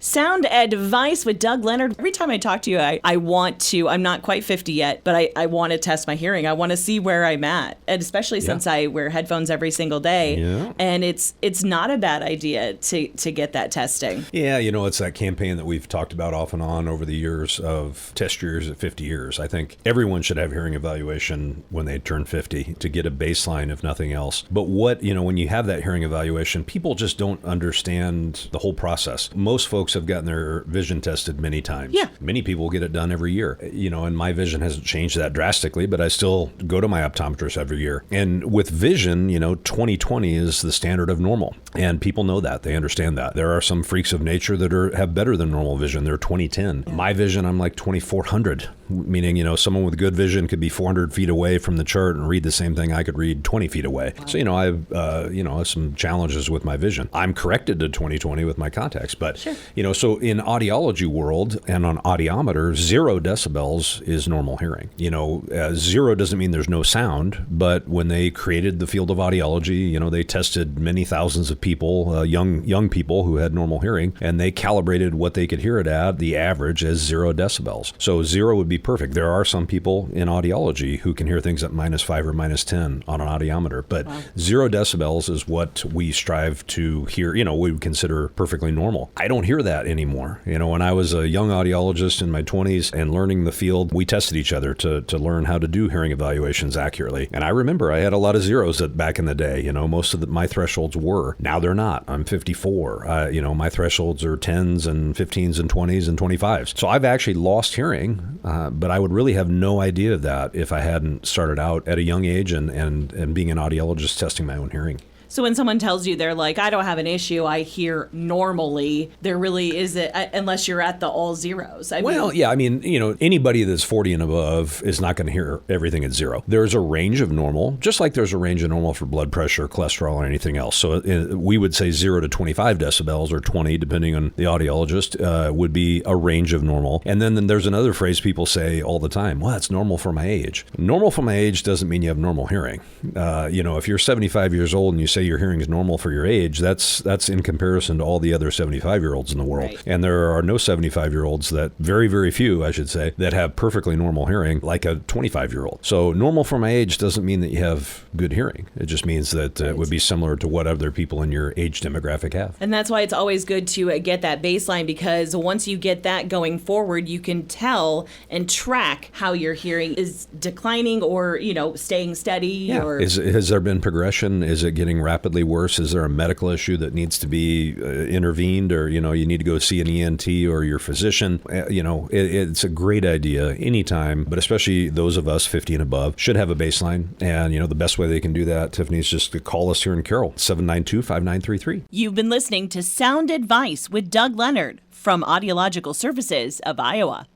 Sound Advice with Doug Leonard. Every time I talk to you, I want to, I'm not quite 50 yet, but I want to test my hearing. I want to see where I'm at, and especially since I wear headphones every single day. Yeah. And it's not a bad idea to get that testing. Yeah, it's that campaign that we've talked about off and on over the years of test years at 50 years. I think everyone should have hearing evaluation when they turn 50 to get a baseline, if nothing else. But when you have that hearing evaluation, people just don't understand the whole process. Most folks have gotten their vision tested many times. Yeah. Many people get it done every year. And my vision hasn't changed that drastically, but I still go to my optometrist every year. And with vision, 20/20 is the standard of normal. And people know that. They understand that. There are some freaks of nature that have better than normal vision. They're 20/10. Yeah. My vision, I'm like 2400, meaning, someone with good vision could be 400 feet away from the chart and read the same thing I could read 20 feet away. Wow. So, I have, some challenges with my vision. I'm corrected to 20/20 with my contacts, but, sure. So in audiology world and on audiometer, 0 decibels is normal hearing. 0 doesn't mean there's no sound, but when they created the field of audiology, they tested many thousands of people, young people who had normal hearing, and they calibrated what they could hear it at, the average, as 0 decibels. So 0 would be perfect. There are some people in audiology who can hear things at -5 or -10 on an audiometer, but wow. 0 decibels is what we strive to hear, we would consider perfectly normal. I don't hear that anymore. When I was a young audiologist in my 20s and learning the field, we tested each other to learn how to do hearing evaluations accurately. And I remember I had a lot of zeros back in the day. Most of my thresholds were. Now they're not. I'm 54. My thresholds are 10s and 15s and 20s and 25s. So I've actually lost hearing, but I would really have no idea of that if I hadn't started out at a young age and being an audiologist testing my own hearing. So when someone tells you they're like, I don't have an issue, I hear normally, there really isn't, unless you're at the all zeros. Anybody that's 40 and above is not going to hear everything at 0. There's a range of normal, just like there's a range of normal for blood pressure, cholesterol, or anything else. So we would say 0 to 25 decibels or 20, depending on the audiologist, would be a range of normal. And then there's another phrase people say all the time, well, that's normal for my age. Normal for my age doesn't mean you have normal hearing. If you're 75 years old and you say your hearing is normal for your age, that's in comparison to all the other 75-year-olds in the world. Right. And there are no 75-year-olds very, very few, I should say, that have perfectly normal hearing like a 25-year-old. So normal for my age doesn't mean that you have good hearing. It just means that it would be similar to what other people in your age demographic have. And that's why it's always good to get that baseline, because once you get that going forward, you can tell and track how your hearing is declining or, staying steady. Yeah. Has there been progression? Is it getting rapidly worse? Is there a medical issue that needs to be intervened, or you need to go see an ENT or your physician? It's a great idea anytime, but especially those of us 50 and above should have a baseline. And the best way they can do that, Tiffany, is just to call us here in Carroll, 792-5933. You've been listening to Sound Advice with Doug Leonard from Audiological Services of Iowa.